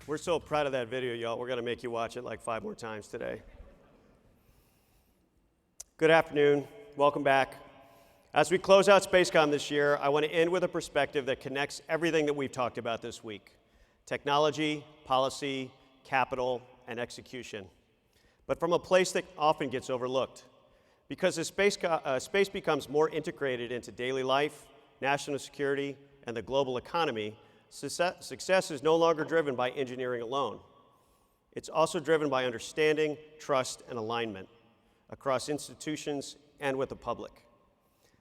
We're so proud of that video, y'all. We're going to make you watch it like 5 more times today. Good afternoon. Welcome back. As we close out SpaceCom this year, I want to end with a perspective that connects everything that we've talked about this week: technology, policy, capital, and execution. But from a place that often gets overlooked. Because as space becomes more integrated into daily life, national security, and the global economy, success is no longer driven by engineering alone. It's also driven by understanding, trust, and alignment across institutions and with the public.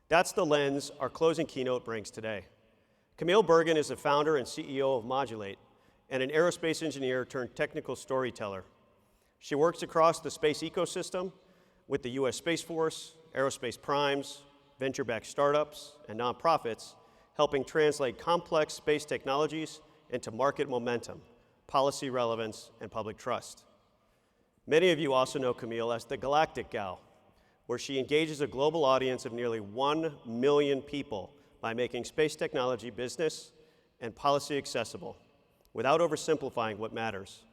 That's the lens our closing keynote brings today. Camille Bergin is the founder and CEO of Modulate and an aerospace engineer turned technical storyteller. She works across the space ecosystem with the US Space Force, aerospace primes, venture-backed startups, and nonprofits, helping translate complex space technologies into market momentum, policy relevance, and public trust. Many of you also know Camille as the Galactic Gal, where she engages a global audience of nearly 1 million people by making space technology business and policy accessible, without oversimplifying what matters.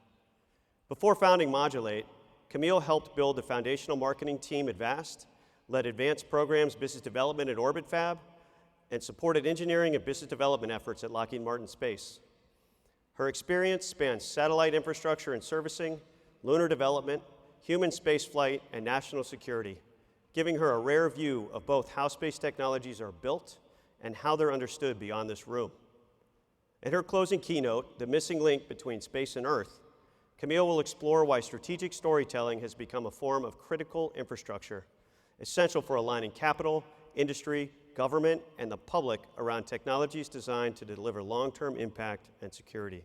Before founding Modulate, Camille helped build the foundational marketing team at VAST, led advanced programs business development at Orbit Fab, and supported engineering and business development efforts at Lockheed Martin Space. Her experience spans satellite infrastructure and servicing, lunar development, human spaceflight, and national security, giving her a rare view of both how space technologies are built and how they're understood beyond this room. In her closing keynote, The Missing Link Between Space and Earth, Camille will explore why strategic storytelling has become a form of critical infrastructure, essential for aligning capital, industry, government, and the public around technologies designed to deliver long-term impact and security.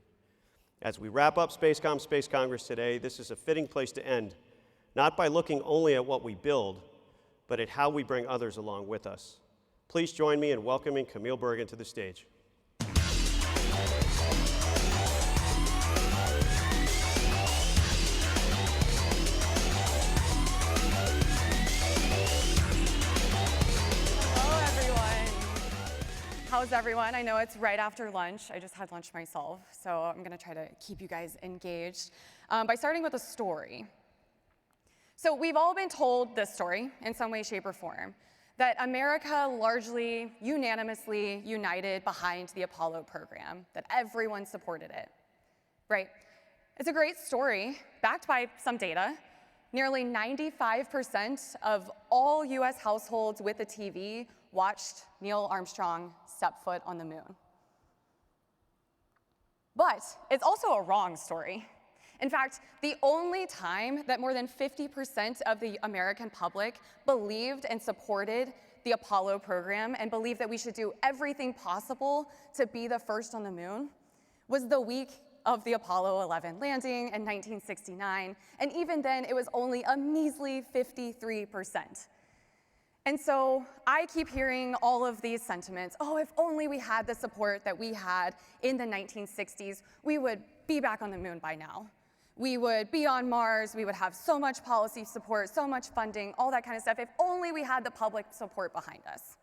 As we wrap up SpaceCom Space Congress today, this is a fitting place to end, not by looking only at what we build, but at how we bring others along with us. Please join me in welcoming Camille Bergin to the stage. How's everyone? I know it's right after lunch. I just had lunch myself, so I'm going to try to keep you guys engaged by starting with a story. So we've all been told this story in some way, shape, or form, that America largely unanimously united behind the Apollo program, that everyone supported it, right? It's a great story backed by some data. Nearly 95% of all US households with a TV watched Neil Armstrong step foot on the moon. But it's also a wrong story. In fact, the only time that more than 50% of the American public believed and supported the Apollo program and believed that we should do everything possible to be the first on the moon was the week of the Apollo 11 landing in 1969, and even then it was only a measly 53%. And so I keep hearing all of these sentiments. Oh, if only we had the support that we had in the 1960s, we would be back on the moon by now. We would be on Mars, we would have so much policy support, so much funding, all that kind of stuff, if only we had the public support behind us.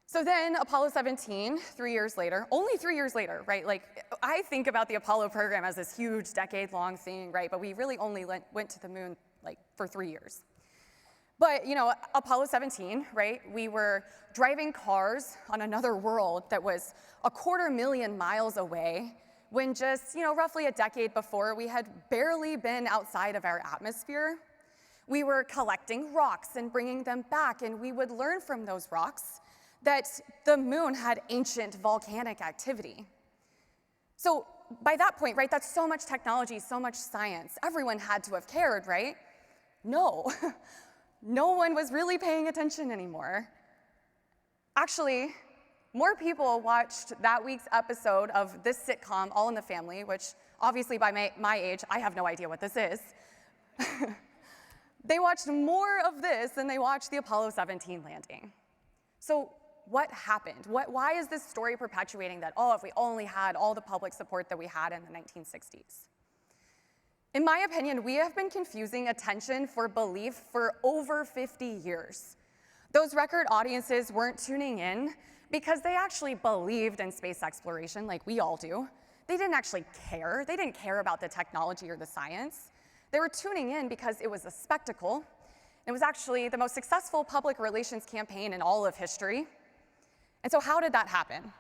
So then Apollo 17, 3 years later, only 3 years later, right? Like, I think about the Apollo program as this huge decade-long thing, right? But we really only went to the moon like for 3 years. But, you know, Apollo 17, right? We were driving cars on another world that was 250,000 miles away when just, you know, roughly a decade before, we had barely been outside of our atmosphere. We were collecting rocks and bringing them back, and we would learn from those rocks that the moon had ancient volcanic activity. So by that point, right, that's so much technology, so much science. Everyone had to have cared, right? No. No one was really paying attention anymore. Actually, more people watched that week's episode of this sitcom, All in the Family, which obviously by my age, I have no idea what this is. They watched more of this than they watched the Apollo 17 landing. So what happened? Why is this story perpetuating that, oh, if we only had all the public support that we had in the 1960s? In my opinion, we have been confusing attention for belief for over 50 years. Those record audiences weren't tuning in because they actually believed in space exploration like we all do. they didn't actually care. They didn't care about the technology or the science. They were tuning in because it was a spectacle. It was actually the most successful public relations campaign in all of history. And so how did that happen?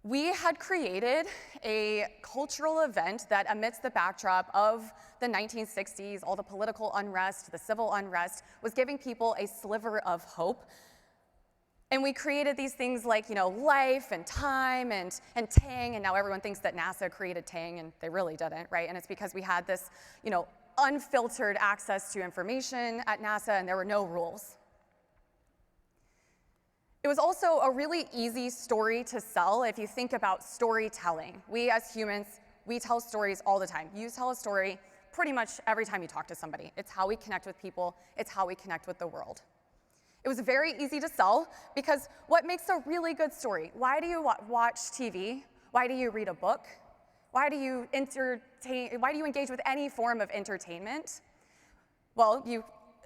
We had created a cultural event that, amidst the backdrop of the 1960s, all the political unrest, the civil unrest, was giving people a sliver of hope. And we created these things like, life and time and Tang, and now everyone thinks that NASA created Tang, and they really didn't, right? And it's because we had this, unfiltered access to information at NASA, and there were no rules. It was also a really easy story to sell if you think about storytelling. We as humans, we tell stories all the time. You tell a story pretty much every time you talk to somebody. It's how we connect with people. It's how we connect with the world. It was very easy to sell because what makes a really good story? Why do you watch TV? Why do you read a book? Why do you engage with any form of entertainment? Well, you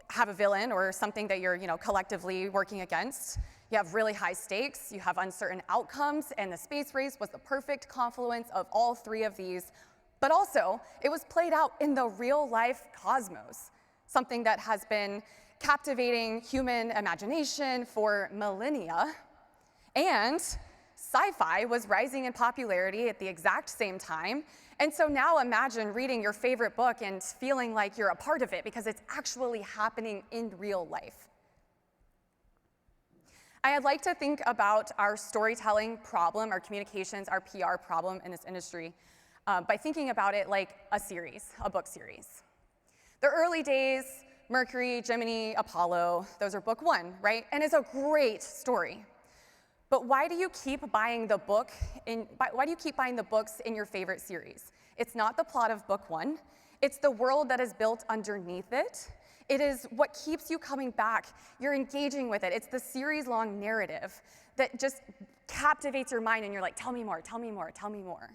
have a villain or something that you're collectively working against. You have really high stakes, you have uncertain outcomes, and the space race was the perfect confluence of all three of these. But also, it was played out in the real-life cosmos, something that has been captivating human imagination for millennia. And sci-fi was rising in popularity at the exact same time. And so now imagine reading your favorite book and feeling like you're a part of it because it's actually happening in real life. I'd like to think about our storytelling problem, our communications, our PR problem in this industry by thinking about it like a series, a book series. The early days, Mercury, Gemini, Apollo, those are book one, right? And it's a great story. But why do you keep buying the books in your favorite series? It's not the plot of book one. It's the world that is built underneath it. It is what keeps you coming back. You're engaging with it. It's the series-long narrative that just captivates your mind, and you're like, tell me more, tell me more, tell me more.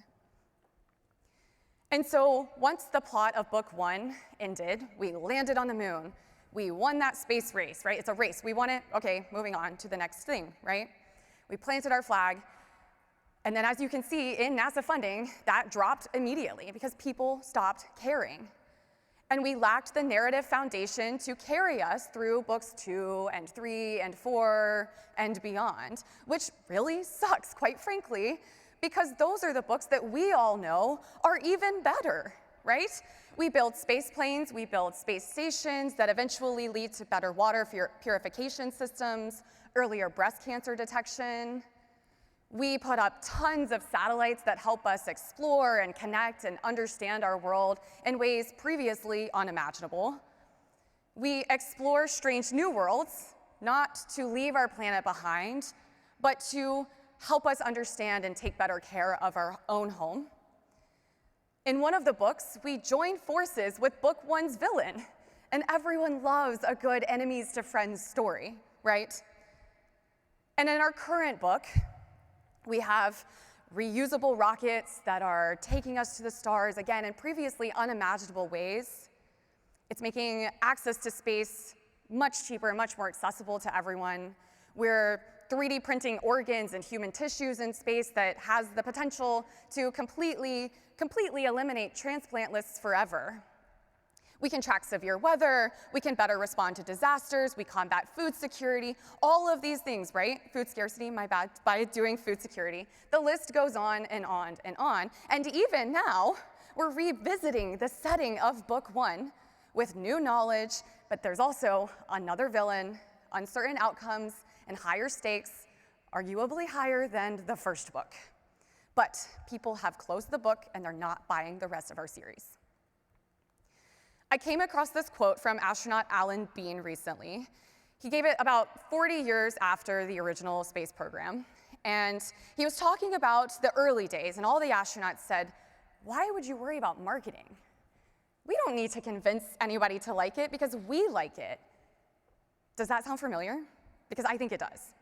And so once the plot of book one ended, we landed on the moon. We won that space race, right? It's a race. We won it. Okay, moving on to the next thing, right? We planted our flag. And then as you can see in NASA funding, that dropped immediately because people stopped caring. And we lacked the narrative foundation to carry us through books 2 and 3 and 4 and beyond, which really sucks, quite frankly, because those are the books that we all know are even better, right? We build space planes, we build space stations that eventually lead to better water purification systems, earlier breast cancer detection. We put up tons of satellites that help us explore and connect and understand our world in ways previously unimaginable. We explore strange new worlds, not to leave our planet behind, but to help us understand and take better care of our own home. In one of the books, we join forces with book one's villain, and everyone loves a good enemies to friends story, right? And in our current book, we have reusable rockets that are taking us to the stars, again, in previously unimaginable ways. It's making access to space much cheaper, much more accessible to everyone. We're 3D printing organs and human tissues in space that has the potential to completely eliminate transplant lists forever. We can track severe weather, we can better respond to disasters, we combat food security, all of these things, right? Food scarcity, my bad, by doing food security. The list goes on and on and on. And even now, we're revisiting the setting of book one with new knowledge, but there's also another villain, uncertain outcomes, and higher stakes, arguably higher than the first book. But people have closed the book and they're not buying the rest of our series. I came across this quote from astronaut Alan Bean recently. He gave it about 40 years after the original space program. And he was talking about the early days, and all the astronauts said, "Why would you worry about marketing? We don't need to convince anybody to like it because we like it." Does that sound familiar? Because I think it does.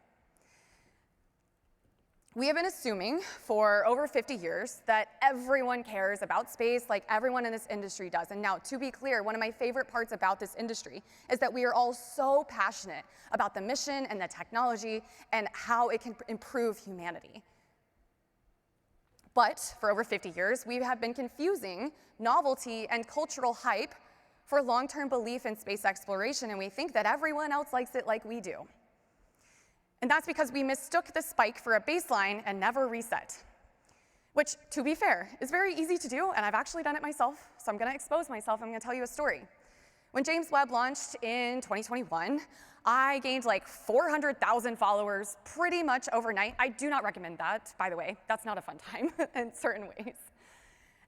We have been assuming for over 50 years that everyone cares about space like everyone in this industry does. And now, to be clear, one of my favorite parts about this industry is that we are all so passionate about the mission and the technology and how it can improve humanity. But for over 50 years, we have been confusing novelty and cultural hype for long-term belief in space exploration, and we think that everyone else likes it like we do. And that's because we mistook the spike for a baseline and never reset. Which, to be fair, is very easy to do, and I've actually done it myself, so I'm gonna expose myself. I'm gonna tell you a story. When James Webb launched in 2021, I gained like 400,000 followers pretty much overnight. I do not recommend that, by the way. That's not a fun time in certain ways.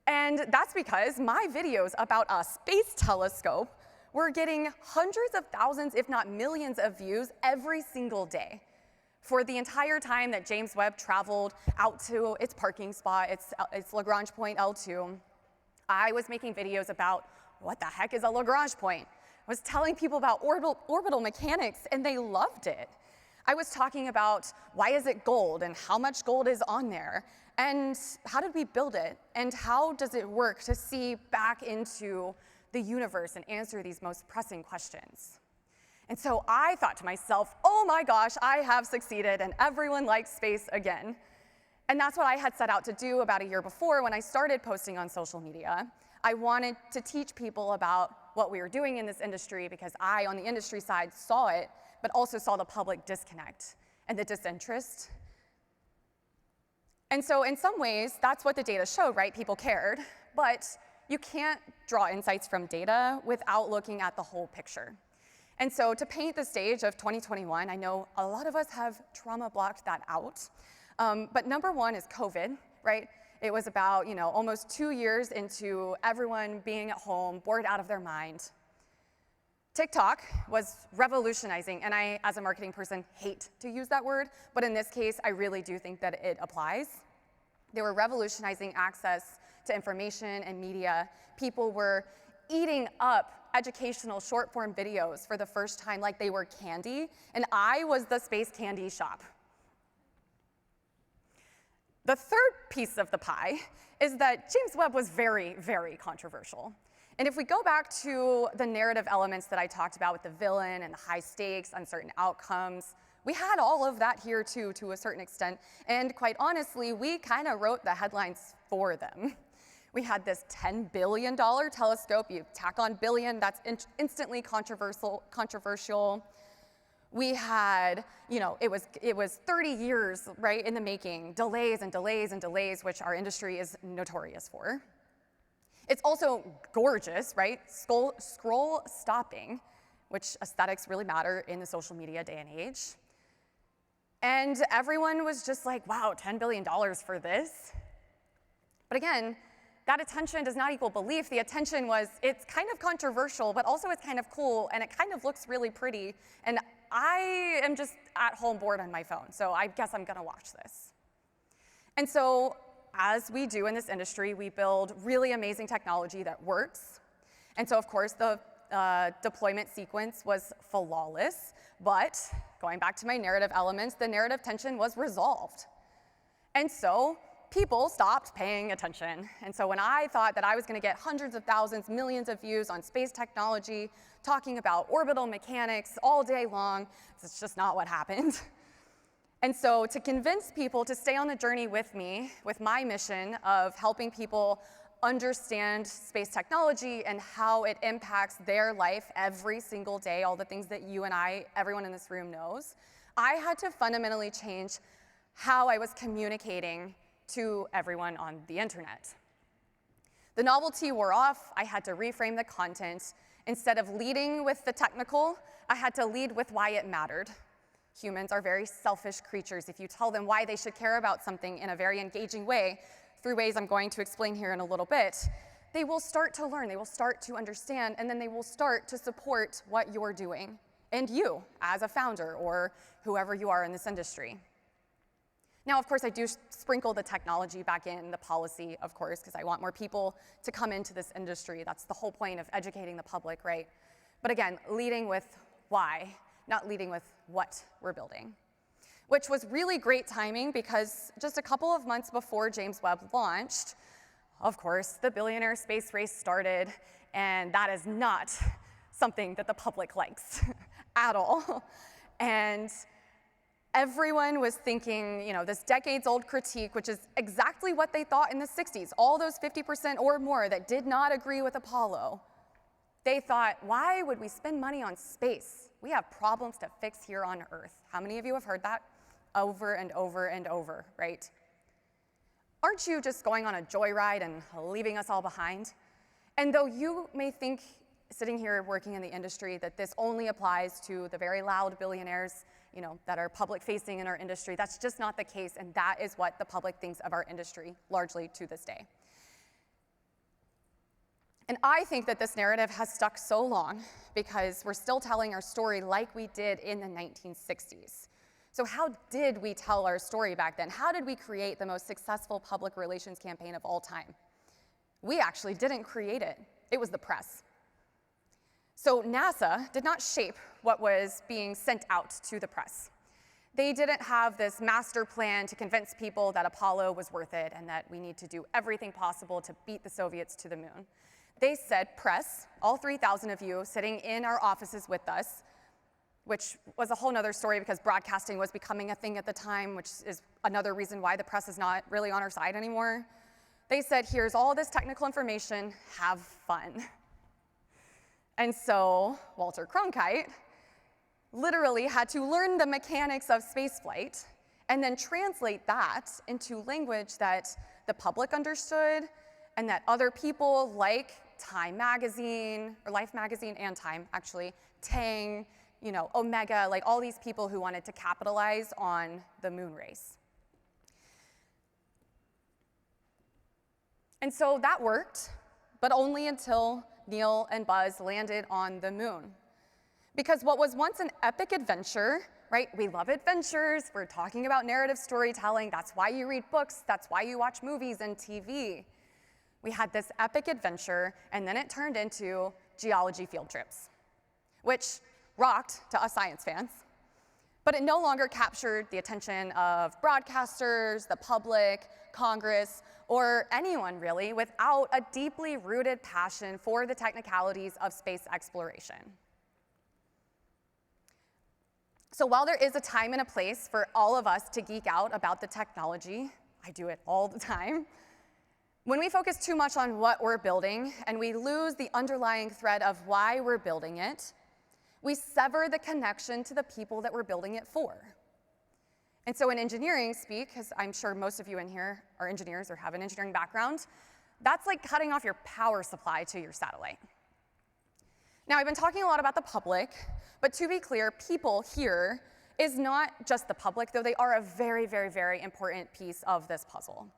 And that's because my videos about a space telescope were getting hundreds of thousands, if not millions of views every single day. For the entire time that James Webb traveled out to its parking spot, its Lagrange point L2, I was making videos about what the heck is a Lagrange point. I was telling people about orbital mechanics, and they loved it. I was talking about why is it gold, and how much gold is on there, and how did we build it, and how does it work to see back into the universe and answer these most pressing questions. And so I thought to myself, oh my gosh, I have succeeded and everyone likes space again. And that's what I had set out to do about a year before when I started posting on social media. I wanted to teach people about what we were doing in this industry because I, on the industry side, saw it, but also saw the public disconnect and the disinterest. And so in some ways, that's what the data showed, right? People cared, but you can't draw insights from data without looking at the whole picture. And so to paint the stage of 2021, I know a lot of us have trauma blocked that out. But number one is COVID, right? It was about, almost 2 years into everyone being at home, bored out of their mind. TikTok was revolutionizing, and I, as a marketing person, hate to use that word, but in this case, I really do think that it applies. They were revolutionizing access to information and media. People were eating up educational short-form videos for the first time like they were candy, and I was the space candy shop. The third piece of the pie is that James Webb was very, very controversial. And if we go back to the narrative elements that I talked about with the villain and the high stakes, uncertain outcomes, we had all of that here too, to a certain extent, and quite honestly, we kind of wrote the headlines for them. We had this $10 billion telescope. You tack on billion, that's instantly controversial. We had, it was 30 years, right, in the making, delays and delays and delays, which our industry is notorious for. It's also gorgeous, right? Scroll stopping, which aesthetics really matter in the social media day and age. And everyone was just like, wow, $10 billion for this? But again, that attention does not equal belief. The attention was, it's kind of controversial, but also it's kind of cool, and it kind of looks really pretty, and I am just at home bored on my phone, so I guess I'm gonna watch this. And so, as we do in this industry, we build really amazing technology that works. And so, of course, the deployment sequence was flawless, but going back to my narrative elements, the narrative tension was resolved. And so, people stopped paying attention. And so when I thought that I was going to get hundreds of thousands, millions of views on space technology, talking about orbital mechanics all day long, it's just not what happened. And so to convince people to stay on the journey with me, with my mission of helping people understand space technology and how it impacts their life every single day, all the things that you and I, everyone in this room knows, I had to fundamentally change how I was communicating to everyone on the internet. The novelty wore off. I had to reframe the content. Instead of leading with the technical, I had to lead with why it mattered. Humans are very selfish creatures. If you tell them why they should care about something in a very engaging way, through ways I'm going to explain here in a little bit, they will start to learn, they will start to understand, and then they will start to support what you're doing, and you, as a founder or whoever you are in this industry. Now, of course, I do sprinkle the technology back in, the policy, of course, because I want more people to come into this industry. That's the whole point of educating the public, right? But again, leading with why, not leading with what we're building, which was really great timing because just a couple of months before James Webb launched, of course, the billionaire space race started, and that is not something that the public likes at all. And Everyone was thinking, this decades-old critique, which is exactly what they thought in the 60s. All those 50% or more that did not agree with Apollo, they thought, why would we spend money on space? We have problems to fix here on Earth. How many of you have heard that over and over and over, right? Aren't you just going on a joyride and leaving us all behind? And though you may think, sitting here working in the industry, that this only applies to the very loud billionaires, that are public-facing in our industry, that's just not the case, and that is what the public thinks of our industry, largely to this day. And I think that this narrative has stuck so long because we're still telling our story like we did in the 1960s. So how did we tell our story back then? How did we create the most successful public relations campaign of all time? We actually didn't create it. It was the press. So NASA did not shape what was being sent out to the press. They didn't have this master plan to convince people that Apollo was worth it and that we need to do everything possible to beat the Soviets to the moon. They said, press, all 3,000 of you sitting in our offices with us, which was a whole nother story because broadcasting was becoming a thing at the time, which is another reason why the press is not really on our side anymore. They said, here's all this technical information, have fun. And so Walter Cronkite literally had to learn the mechanics of spaceflight and then translate that into language that the public understood and that other people like Time magazine, or Life magazine and Time actually, Tang, Omega, like all these people who wanted to capitalize on the moon race. And so that worked, but only until Neil and Buzz landed on the moon. Because what was once an epic adventure, right? We love adventures, we're talking about narrative storytelling, that's why you read books, that's why you watch movies and TV. We had this epic adventure, and then it turned into geology field trips, which rocked to us science fans, but it no longer captured the attention of broadcasters, the public, Congress, or anyone really without a deeply rooted passion for the technicalities of space exploration. So while there is a time and a place for all of us to geek out about the technology, I do it all the time, when we focus too much on what we're building and we lose the underlying thread of why we're building it, we sever the connection to the people that we're building it for. And so in engineering speak, because I'm sure most of you in here are engineers or have an engineering background, that's like cutting off your power supply to your satellite. Now, I've been talking a lot about the public, but to be clear, people here is not just the public, though they are a very, very, very important piece of this puzzle.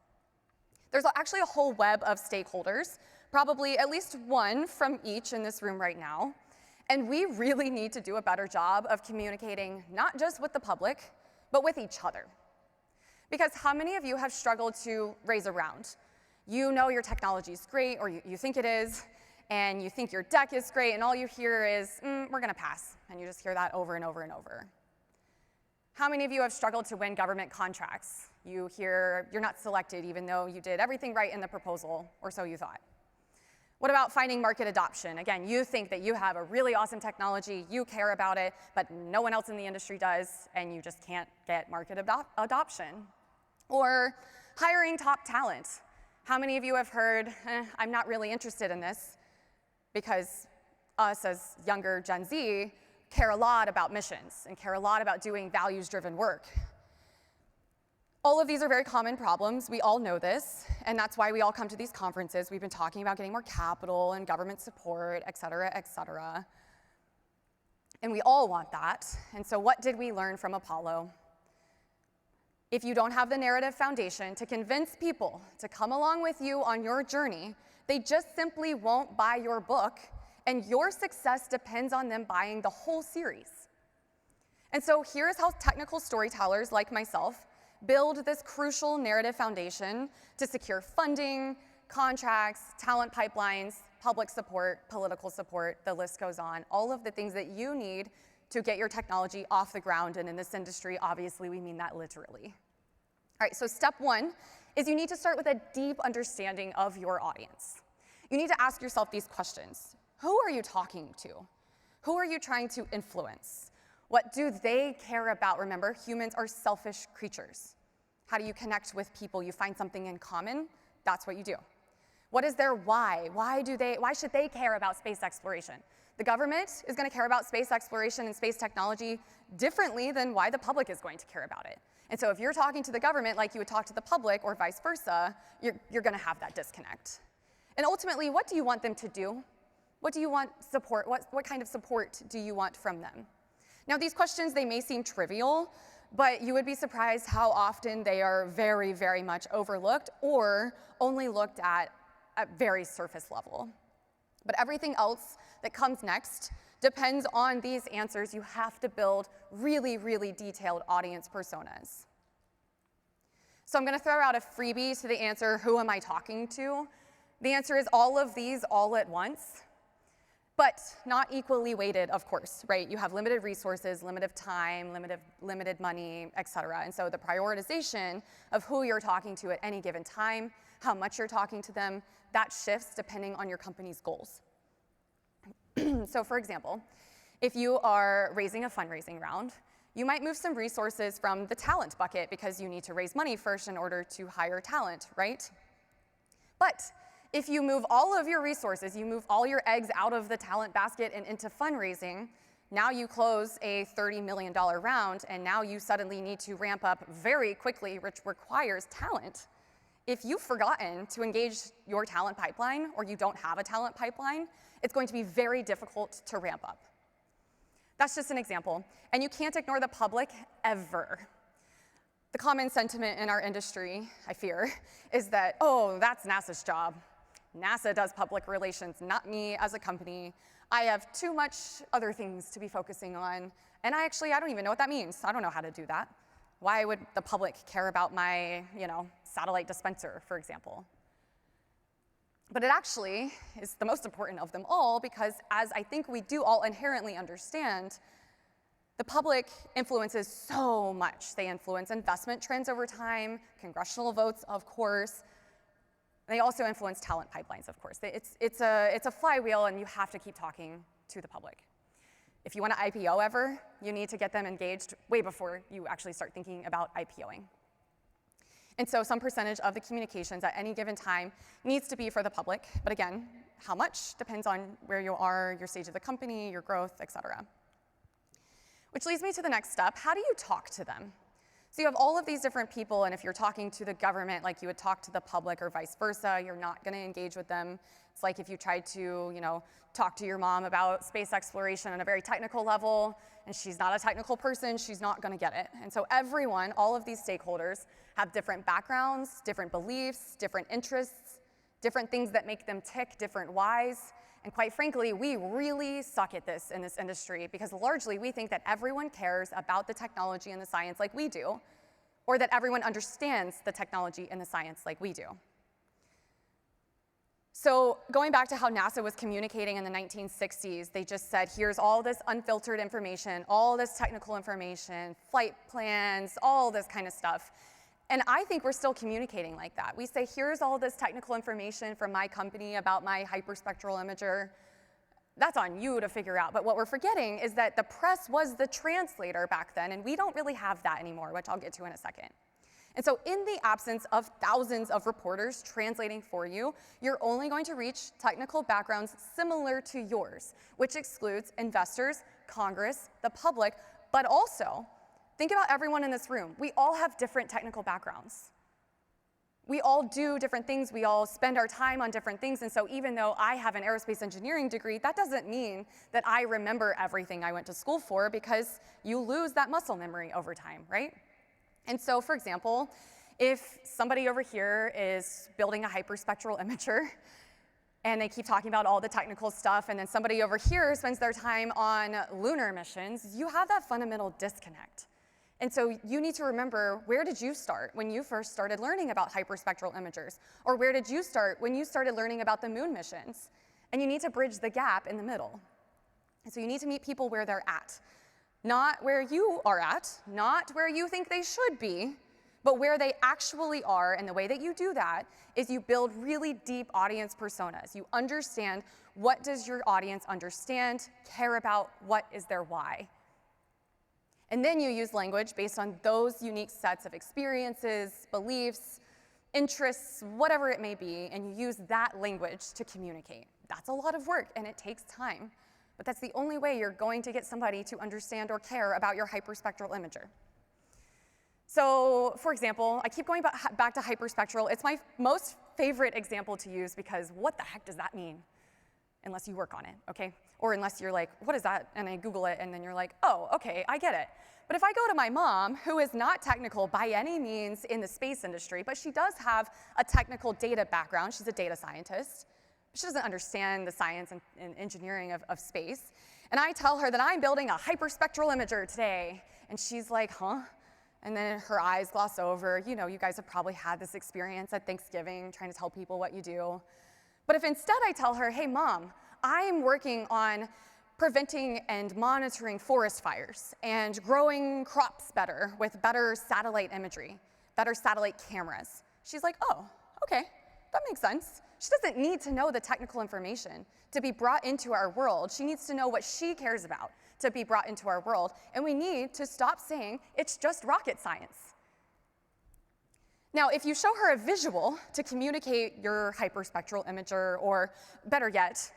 There's actually a whole web of stakeholders, probably at least one from each in this room right now, and we really need to do a better job of communicating not just with the public, but with each other. Because how many of you have struggled to raise a round? You know your technology is great, or you think it is, and you think your deck is great, and all you hear is, we're gonna pass, and you just hear that over and over and over. How many of you have struggled to win government contracts? You hear you're not selected even though you did everything right in the proposal, or so you thought. What about finding market adoption? Again, you think that you have a really awesome technology, you care about it, but no one else in the industry does, and you just can't get market adoption. Or hiring top talent. How many of you have heard, I'm not really interested in this, because us as younger Gen Z care a lot about missions and care a lot about doing values-driven work. All of these are very common problems. We all know this, and that's why we all come to these conferences. We've been talking about getting more capital and government support, et cetera, et cetera. And we all want that. And so what did we learn from Apollo? If you don't have the narrative foundation to convince people to come along with you on your journey, they just simply won't buy your book, and your success depends on them buying the whole series. And so here's how technical storytellers like myself build this crucial narrative foundation to secure funding, contracts, talent pipelines, public support, political support, the list goes on, all of the things that you need to get your technology off the ground. And in this industry, obviously, we mean that literally. All right, so step one is you need to start with a deep understanding of your audience. You need to ask yourself these questions. Who are you talking to? Who are you trying to influence? What do they care about? Remember, humans are selfish creatures. How do you connect with people? You find something in common, that's what you do. What is their why? Why should they care about space exploration? The government is going to care about space exploration and space technology differently than why the public is going to care about it. And so if you're talking to the government like you would talk to the public or vice versa, you're going to have that disconnect. And ultimately, what do you want them to do? What do you want support? What kind of support do you want from them? Now, these questions, they may seem trivial, but you would be surprised how often they are very, very much overlooked or only looked at very surface level. But everything else that comes next depends on these answers. You have to build really, really detailed audience personas. So I'm going to throw out a freebie to the answer, who am I talking to? The answer is all of these all at once, but not equally weighted, of course, right? You have limited resources, limited time, limited money, et cetera. And so the prioritization of who you're talking to at any given time, how much you're talking to them, that shifts depending on your company's goals. So for example, if you are raising a fundraising round, you might move some resources from the talent bucket because you need to raise money first in order to hire talent, right? But if you move all of your resources, you move all your eggs out of the talent basket and into fundraising, now you close a $30 million round, and now you suddenly need to ramp up very quickly, which requires talent. If you've forgotten to engage your talent pipeline, or you don't have a talent pipeline, it's going to be very difficult to ramp up. That's just an example. And you can't ignore the public ever. The common sentiment in our industry, I fear, is that, oh, that's NASA's job. NASA does public relations, not me as a company. I have too much other things to be focusing on. And I don't even know what that means. I don't know how to do that. Why would the public care about my, satellite dispenser, for example? But it actually is the most important of them all because, as I think we do all inherently understand, the public influences so much. They influence investment trends over time, congressional votes, of course. They also influence talent pipelines, of course. It's a flywheel, and you have to keep talking to the public. If you want to IPO ever, you need to get them engaged way before you actually start thinking about IPOing. And so some percentage of the communications at any given time needs to be for the public. But again, how much depends on where you are, your stage of the company, your growth, et cetera. Which leads me to the next step. How do you talk to them? So you have all of these different people, and if you're talking to the government like you would talk to the public or vice versa, you're not going to engage with them. It's like if you tried to, talk to your mom about space exploration on a very technical level, and she's not a technical person, she's not going to get it. And so everyone, all of these stakeholders, have different backgrounds, different beliefs, different interests, different things that make them tick, different whys. And quite frankly, we really suck at this in this industry because largely we think that everyone cares about the technology and the science like we do, or that everyone understands the technology and the science like we do. So going back to how NASA was communicating in the 1960s, they just said, here's all this unfiltered information, all this technical information, flight plans, all this kind of stuff. And I think we're still communicating like that. We say, here's all this technical information from my company about my hyperspectral imager. That's on you to figure out. But what we're forgetting is that the press was the translator back then, and we don't really have that anymore, which I'll get to in a second. And so in the absence of thousands of reporters translating for you, you're only going to reach technical backgrounds similar to yours, which excludes investors, Congress, the public, but also think about everyone in this room. We all have different technical backgrounds. We all do different things. We all spend our time on different things. And so even though I have an aerospace engineering degree, that doesn't mean that I remember everything I went to school for, because you lose that muscle memory over time, right? And so, for example, if somebody over here is building a hyperspectral imager, and they keep talking about all the technical stuff, and then somebody over here spends their time on lunar missions, you have that fundamental disconnect. And so you need to remember, where did you start when you first started learning about hyperspectral imagers? Or where did you start when you started learning about the moon missions? And you need to bridge the gap in the middle. And so you need to meet people where they're at. Not where you are at, not where you think they should be, but where they actually are. And the way that you do that is you build really deep audience personas. You understand, what does your audience understand, care about, what is their why? And then you use language based on those unique sets of experiences, beliefs, interests, whatever it may be, and you use that language to communicate. That's a lot of work, and it takes time. But that's the only way you're going to get somebody to understand or care about your hyperspectral imager. So, for example, I keep going back to hyperspectral. It's my most favorite example to use because what the heck does that mean? Unless you work on it, okay? Or unless you're like, what is that? And I Google it, and then you're like, oh, okay, I get it. But if I go to my mom, who is not technical by any means in the space industry, but she does have a technical data background, she's a data scientist, she doesn't understand the science and engineering of space, and I tell her that I'm building a hyperspectral imager today, and she's like, huh? And then her eyes gloss over. You know, you guys have probably had this experience at Thanksgiving, trying to tell people what you do. But if instead I tell her, hey, Mom, I'm working on preventing and monitoring forest fires and growing crops better with better satellite imagery, better satellite cameras. She's like, oh, okay, that makes sense. She doesn't need to know the technical information to be brought into our world. She needs to know what she cares about to be brought into our world. And we need to stop saying it's just rocket science. Now, if you show her a visual to communicate your hyperspectral imager, or better yet,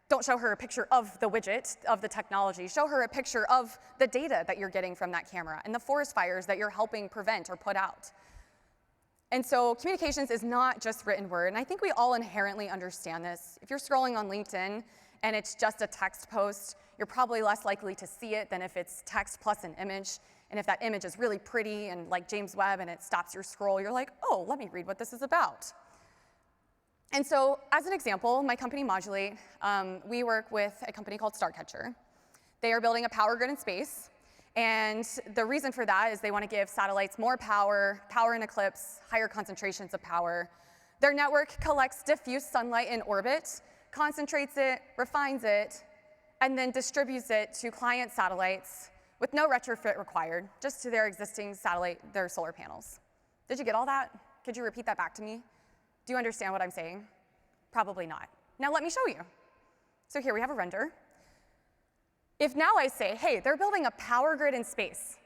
don't show her a picture of the widget, of the technology. Show her a picture of the data that you're getting from that camera and the forest fires that you're helping prevent or put out. And so communications is not just written word, and I think we all inherently understand this. If you're scrolling on LinkedIn and it's just a text post, you're probably less likely to see it than if it's text plus an image. And if that image is really pretty and like James Webb and it stops your scroll, you're like, oh, let me read what this is about. And so as an example, my company Modulate, we work with a company called Starcatcher. They are building a power grid in space. And the reason for that is they want to give satellites more power, power in eclipse, higher concentrations of power. Their network collects diffuse sunlight in orbit, concentrates it, refines it, and then distributes it to client satellites with no retrofit required, just to their existing satellite, their solar panels. Did you get all that? Could you repeat that back to me? Do you understand what I'm saying? Probably not. Now let me show you. So here we have a render. If now I say, hey, they're building a power grid in space.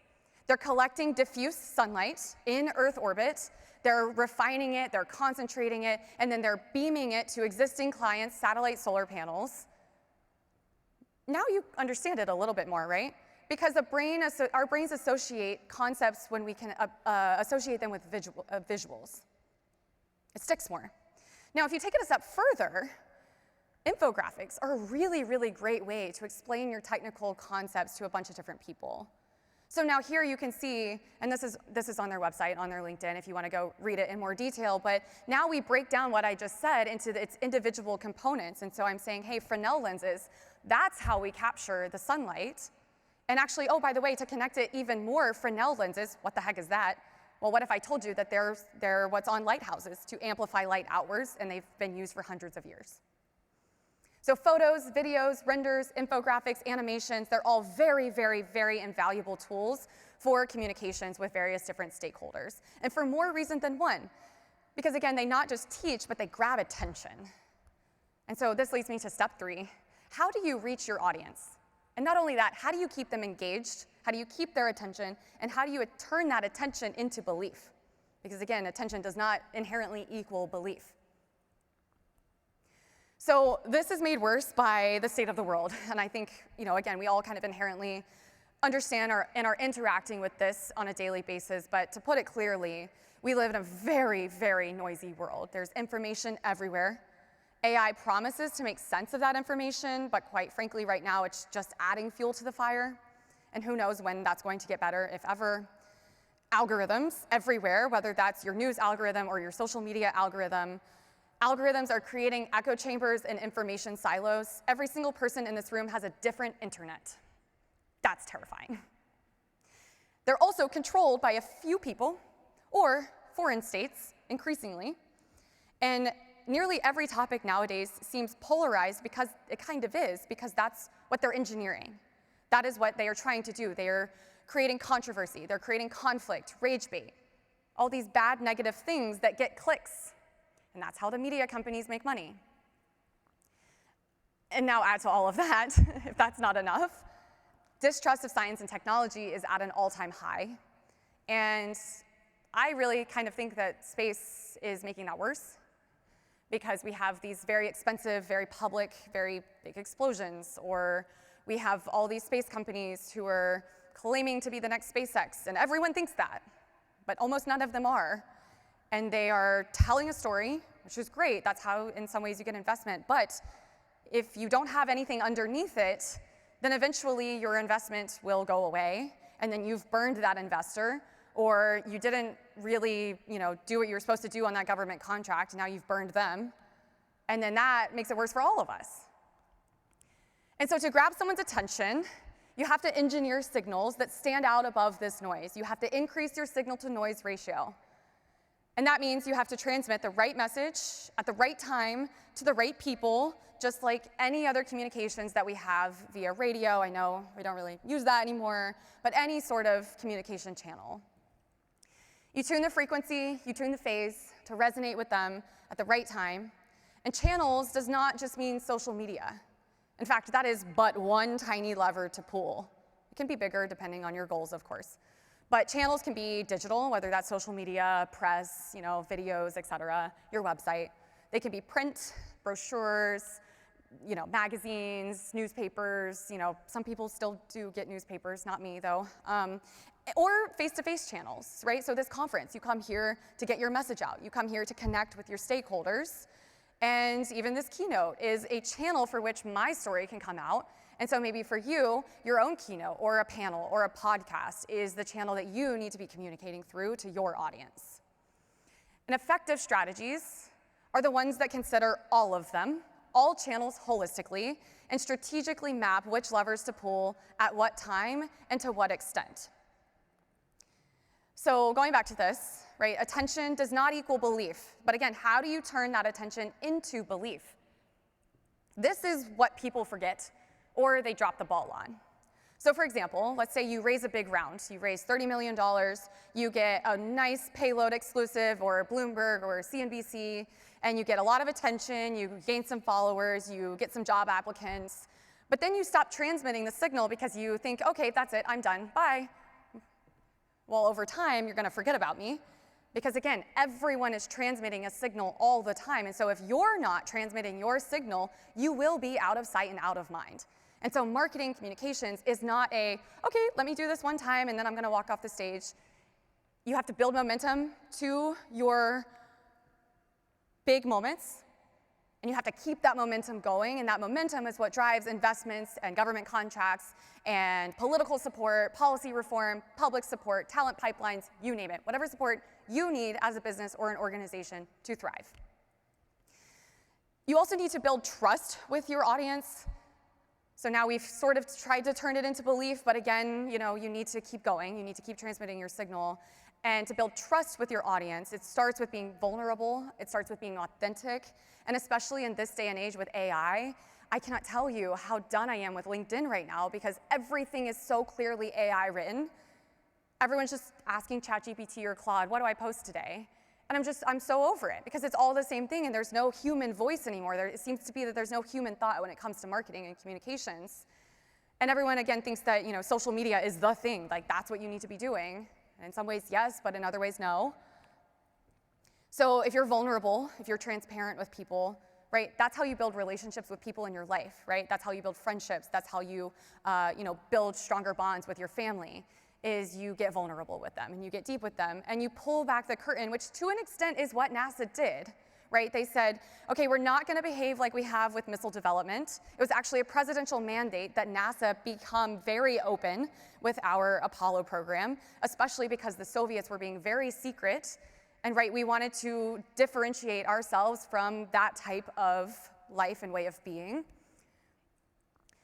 They're collecting diffuse sunlight in Earth orbit. They're refining it, they're concentrating it, and then they're beaming it to existing clients' satellite solar panels. Now you understand it a little bit more, right? Because our brains associate concepts when we can associate them with visuals. It sticks more. Now, if you take it a step further, infographics are a really, really great way to explain your technical concepts to a bunch of different people. So now here you can see, and this is on their website, on their LinkedIn, if you want to go read it in more detail, but now we break down what I just said into its individual components. And so I'm saying, hey, Fresnel lenses, that's how we capture the sunlight. And actually, oh, by the way, to connect it even more, Fresnel lenses, what the heck is that? Well, what if I told you that they're what's on lighthouses to amplify light outwards, and they've been used for hundreds of years. So photos, videos, renders, infographics, animations, they're all very, very, very invaluable tools for communications with various different stakeholders. And for more reason than one. Because again, they not just teach, but they grab attention. And so this leads me to step 3. How do you reach your audience? And not only that, how do you keep them engaged? How do you keep their attention? And how do you turn that attention into belief? Because again, attention does not inherently equal belief. So this is made worse by the state of the world. And I think, again, we all kind of inherently understand and are interacting with this on a daily basis. But to put it clearly, we live in a very, very noisy world. There's information everywhere. AI promises to make sense of that information, but quite frankly, right now, it's just adding fuel to the fire. And who knows when that's going to get better, if ever. Algorithms everywhere, whether that's your news algorithm or your social media algorithm. Algorithms are creating echo chambers and information silos. Every single person in this room has a different internet. That's terrifying. They're also controlled by a few people or foreign states, increasingly. And nearly every topic nowadays seems polarized because it kind of is, because that's what they're engineering. That is what they are trying to do. They are creating controversy. They're creating conflict, rage bait, all these bad, negative things that get clicks. And that's how the media companies make money. And now add to all of that, if that's not enough, Distrust of science and technology is at an all-time high. And I really kind of think that space is making that worse because we have these very expensive, very public, very big explosions, or we have all these space companies who are claiming to be the next SpaceX, and everyone thinks that, but almost none of them are. And they are telling a story, which is great. That's how, in some ways, you get investment. But if you don't have anything underneath it, then eventually your investment will go away, and then you've burned that investor, or you didn't really, do what you were supposed to do on that government contract, and now you've burned them, and then that makes it worse for all of us. And so to grab someone's attention, you have to engineer signals that stand out above this noise. You have to increase your signal-to-noise ratio. And that means you have to transmit the right message at the right time to the right people, just like any other communications that we have via radio. I know we don't really use that anymore, but any sort of communication channel. You tune the frequency, you tune the phase to resonate with them at the right time. And channels does not just mean social media. In fact, that is but one tiny lever to pull. It can be bigger depending on your goals, of course. But channels can be digital, whether that's social media, press, videos, et cetera, your website. They can be print, brochures, magazines, newspapers. Some people still do get newspapers, not me though. Or face-to-face channels, right? So this conference, you come here to get your message out. You come here to connect with your stakeholders. And even this keynote is a channel for which my story can come out. And so maybe for you, your own keynote or a panel or a podcast is the channel that you need to be communicating through to your audience. And effective strategies are the ones that consider all of them, all channels holistically, and strategically map which levers to pull at what time and to what extent. So going back to this, right, attention does not equal belief. But again, how do you turn that attention into belief? This is what people forget, or they drop the ball on. So for example, let's say you raise a big round. You raise $30 million, you get a nice payload exclusive, or Bloomberg, or CNBC, and you get a lot of attention, you gain some followers, you get some job applicants, but then you stop transmitting the signal because you think, okay, that's it, I'm done, bye. Well, over time, you're gonna forget about me, because again, everyone is transmitting a signal all the time, and so if you're not transmitting your signal, you will be out of sight and out of mind. And so marketing communications is not okay, let me do this one time and then I'm gonna walk off the stage. You have to build momentum to your big moments, and you have to keep that momentum going, and that momentum is what drives investments and government contracts and political support, policy reform, public support, talent pipelines, you name it, whatever support you need as a business or an organization to thrive. You also need to build trust with your audience. So now we've sort of tried to turn it into belief, but again, you need to keep going. You need to keep transmitting your signal. And to build trust with your audience, it starts with being vulnerable. It starts with being authentic. And especially in this day and age with AI, I cannot tell you how done I am with LinkedIn right now because everything is so clearly AI written. Everyone's just asking ChatGPT or Claude, what do I post today? And I'm so over it because it's all the same thing and there's no human voice anymore. It seems to be that there's no human thought when it comes to marketing and communications. And everyone, again, thinks that social media is the thing, like that's what you need to be doing. And in some ways, yes, but in other ways, no. So if you're vulnerable, if you're transparent with people, right, that's how you build relationships with people in your life, right? That's how you build friendships. That's how you, build stronger bonds with your family, is you get vulnerable with them and you get deep with them and you pull back the curtain, which to an extent is what NASA did, right? They said, okay, we're not gonna behave like we have with missile development. It was actually a presidential mandate that NASA become very open with our Apollo program, especially because the Soviets were being very secret. And right, we wanted to differentiate ourselves from that type of life and way of being.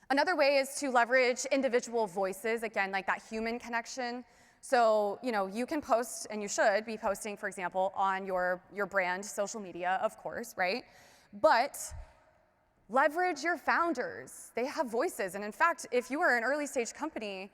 Another way is to leverage individual voices, again, like that human connection. So, you can post, and you should be posting, for example, on your brand social media, of course, right? But leverage your founders. They have voices. And in fact, if you are an early stage company,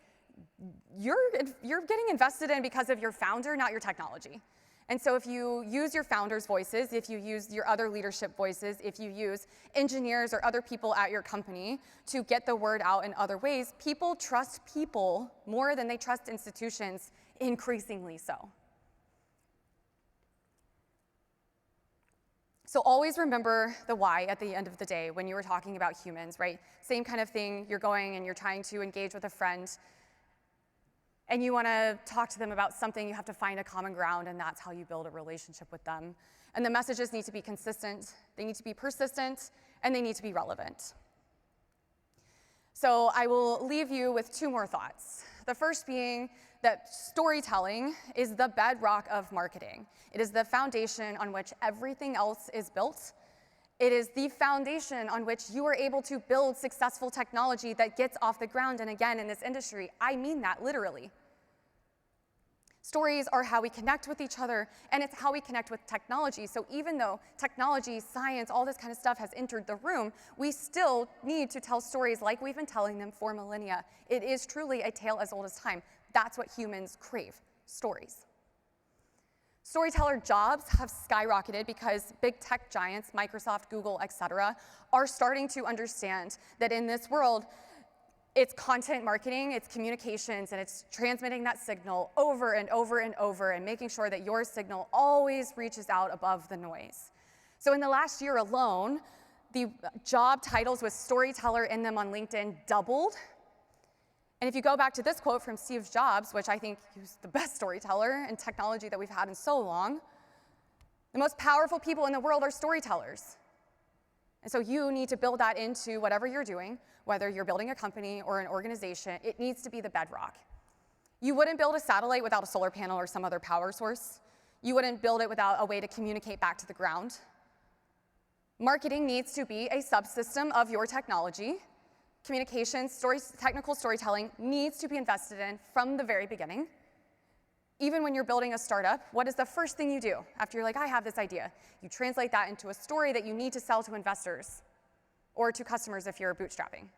you're getting invested in because of your founder, not your technology. And so if you use your founders' voices, if you use your other leadership voices, if you use engineers or other people at your company to get the word out in other ways, people trust people more than they trust institutions, increasingly so. So always remember the why at the end of the day when you were talking about humans, right? Same kind of thing, you're going and you're trying to engage with a friend, and you want to talk to them about something, you have to find a common ground, and that's how you build a relationship with them. And the messages need to be consistent, they need to be persistent, and they need to be relevant. So I will leave you with two more thoughts. The first being that storytelling is the bedrock of marketing. It is the foundation on which everything else is built. It is the foundation on which you are able to build successful technology that gets off the ground. And again, in this industry, I mean that literally. Stories are how we connect with each other, and it's how we connect with technology. So even though technology, science, all this kind of stuff has entered the room, we still need to tell stories like we've been telling them for millennia. It is truly a tale as old as time. That's what humans crave, stories. Storyteller jobs have skyrocketed because big tech giants, Microsoft, Google, et cetera, are starting to understand that in this world, it's content marketing, it's communications, and it's transmitting that signal over and over and over and making sure that your signal always reaches out above the noise. So in the last year alone, the job titles with storyteller in them on LinkedIn doubled. And if you go back to this quote from Steve Jobs, which I think he was the best storyteller in technology that we've had in so long, the most powerful people in the world are storytellers. And so you need to build that into whatever you're doing, whether you're building a company or an organization. It needs to be the bedrock. You wouldn't build a satellite without a solar panel or some other power source. You wouldn't build it without a way to communicate back to the ground. Marketing needs to be a subsystem of your technology. Communications, technical storytelling needs to be invested in from the very beginning. Even when you're building a startup, what is the first thing you do after you're like, I have this idea? You translate that into a story that you need to sell to investors or to customers if you're bootstrapping.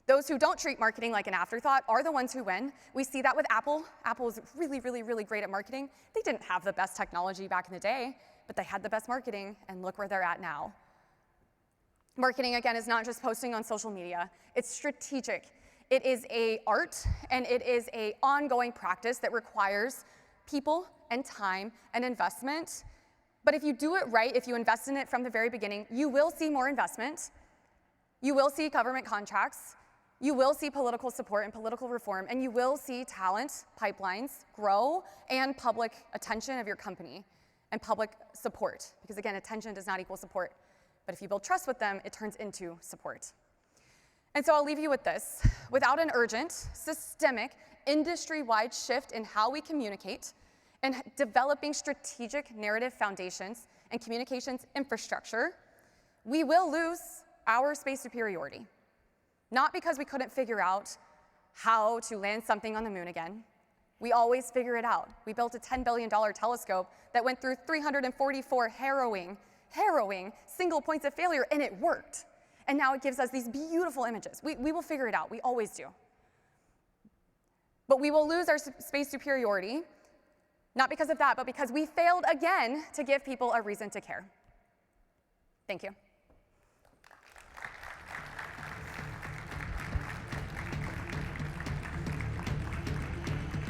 Those who don't treat marketing like an afterthought are the ones who win. We see that with Apple. Apple is really, really, really great at marketing. They didn't have the best technology back in the day, but they had the best marketing, and look where they're at now. Marketing, again, is not just posting on social media. It's strategic. It is an art, and it is an ongoing practice that requires people and time and investment. But if you do it right, if you invest in it from the very beginning, you will see more investment. You will see government contracts. You will see political support and political reform, and you will see talent pipelines grow and public attention of your company and public support. Because again, attention does not equal support. But if you build trust with them, it turns into support. And so I'll leave you with this. Without an urgent, systemic, industry-wide shift in how we communicate and developing strategic narrative foundations and communications infrastructure, we will lose our space superiority. Not because we couldn't figure out how to land something on the moon again. We always figure it out. We built a $10 billion telescope that went through 344 harrowing single points of failure, and it worked. And now it gives us these beautiful images. We will figure it out. We always do. But we will lose our space superiority, not because of that, but because we failed again to give people a reason to care. Thank you.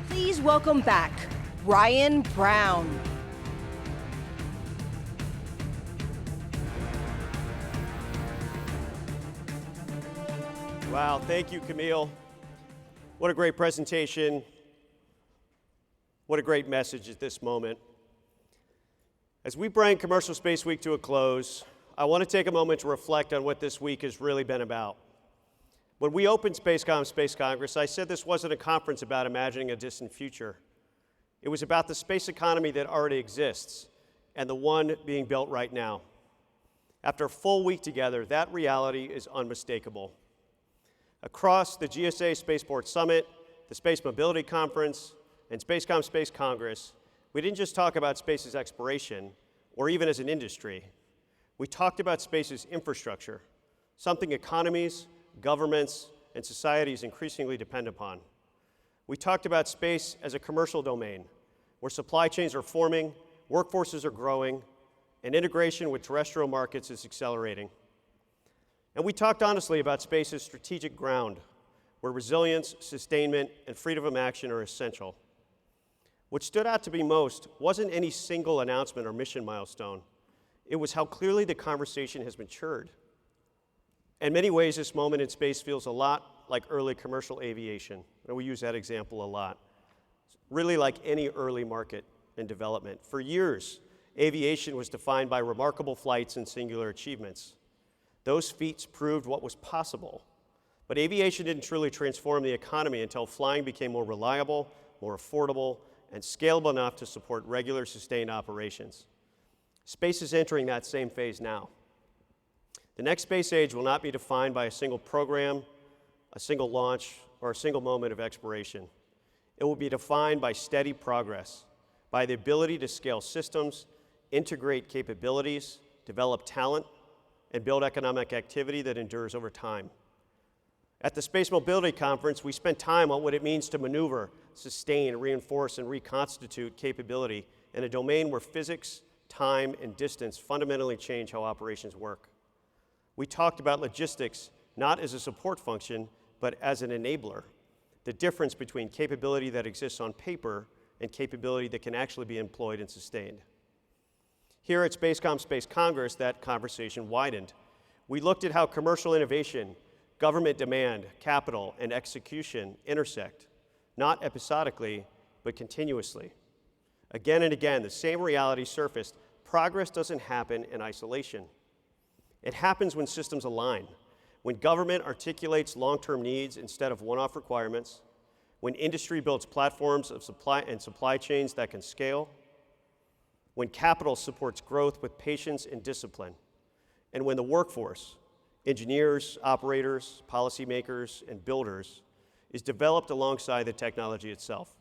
Please welcome back Ryan Brown. Wow, thank you, Camille. What a great presentation. What a great message at this moment. As we bring Commercial Space Week to a close, I want to take a moment to reflect on what this week has really been about. When we opened SpaceCom Space Congress, I said this wasn't a conference about imagining a distant future. It was about the space economy that already exists and the one being built right now. After a full week together, that reality is unmistakable. Across the GSA Spaceport Summit, the Space Mobility Conference, and SpaceCom Space Congress, we didn't just talk about space's exploration, or even as an industry. We talked about space's infrastructure, something economies, governments, and societies increasingly depend upon. We talked about space as a commercial domain, where supply chains are forming, workforces are growing, and integration with terrestrial markets is accelerating. And we talked honestly about space's strategic ground, where resilience, sustainment, and freedom of action are essential. What stood out to me most wasn't any single announcement or mission milestone. It was how clearly the conversation has matured. In many ways, this moment in space feels a lot like early commercial aviation, and we use that example a lot. Really like any early market in development. For years, aviation was defined by remarkable flights and singular achievements. Those feats proved what was possible. But aviation didn't truly transform the economy until flying became more reliable, more affordable, and scalable enough to support regular, sustained operations. Space is entering that same phase now. The next space age will not be defined by a single program, a single launch, or a single moment of exploration. It will be defined by steady progress, by the ability to scale systems, integrate capabilities, develop talent, and build economic activity that endures over time. At the Space Mobility Conference, we spent time on what it means to maneuver, sustain, reinforce, and reconstitute capability in a domain where physics, time, and distance fundamentally change how operations work. We talked about logistics not as a support function, but as an enabler, the difference between capability that exists on paper and capability that can actually be employed and sustained. Here at SpaceCom Space Congress, that conversation widened. We looked at how commercial innovation, government demand, capital, and execution intersect, not episodically, but continuously. Again and again, the same reality surfaced. Progress doesn't happen in isolation. It happens when systems align, when government articulates long-term needs instead of one-off requirements, when industry builds platforms of supply chains that can scale, when capital supports growth with patience and discipline, and when the workforce, engineers, operators, policymakers, and builders, is developed alongside the technology itself.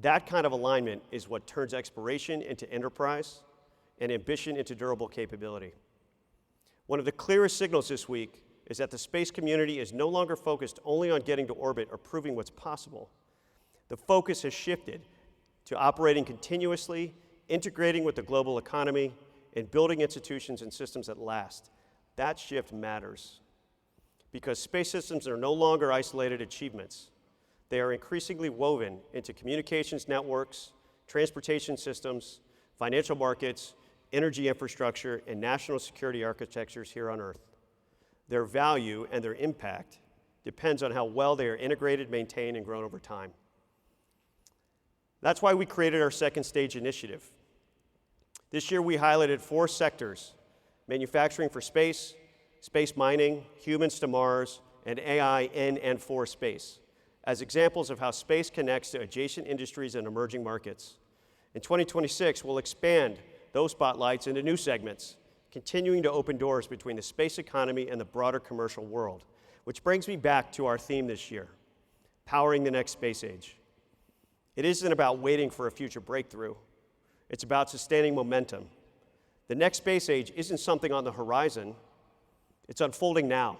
That kind of alignment is what turns exploration into enterprise and ambition into durable capability. One of the clearest signals this week is that the space community is no longer focused only on getting to orbit or proving what's possible. The focus has shifted to operating continuously, integrating with the global economy, and building institutions and systems that last. That shift matters because space systems are no longer isolated achievements. They are increasingly woven into communications networks, transportation systems, financial markets, energy infrastructure, and national security architectures here on Earth. Their value and their impact depends on how well they are integrated, maintained, and grown over time. That's why we created our second stage initiative. This year we highlighted 4 sectors: manufacturing for space, space mining, humans to Mars, and AI in and for space, as examples of how space connects to adjacent industries and emerging markets. In 2026, we'll expand those spotlights into new segments, continuing to open doors between the space economy and the broader commercial world, which brings me back to our theme this year, powering the next space age. It isn't about waiting for a future breakthrough. It's about sustaining momentum. The next space age isn't something on the horizon. It's unfolding now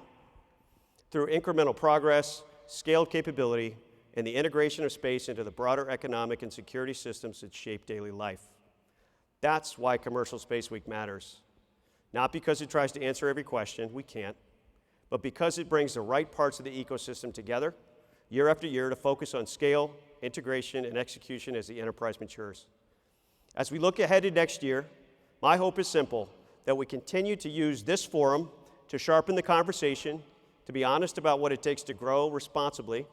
through incremental progress, scaled capability, and the integration of space into the broader economic and security systems that shape daily life. That's why Commercial Space Week matters. Not because it tries to answer every question, we can't, but because it brings the right parts of the ecosystem together year after year to focus on scale, integration, and execution as the enterprise matures. As we look ahead to next year, my hope is simple, that we continue to use this forum to sharpen the conversation, to be honest about what it takes to grow responsibly,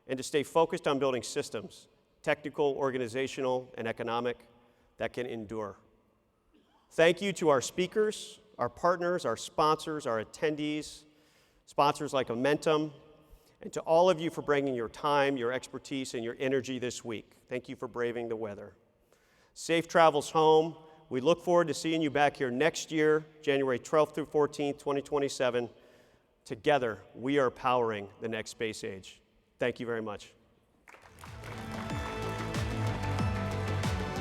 and to stay focused on building systems, technical, organizational, and economic, that can endure. Thank you to our speakers, our partners, our sponsors, our attendees, sponsors like Momentum, and to all of you for bringing your time, your expertise, and your energy this week. Thank you for braving the weather. Safe travels home. We look forward to seeing you back here next year, January 12th through 14th, 2027. Together, we are powering the next space age. Thank you very much.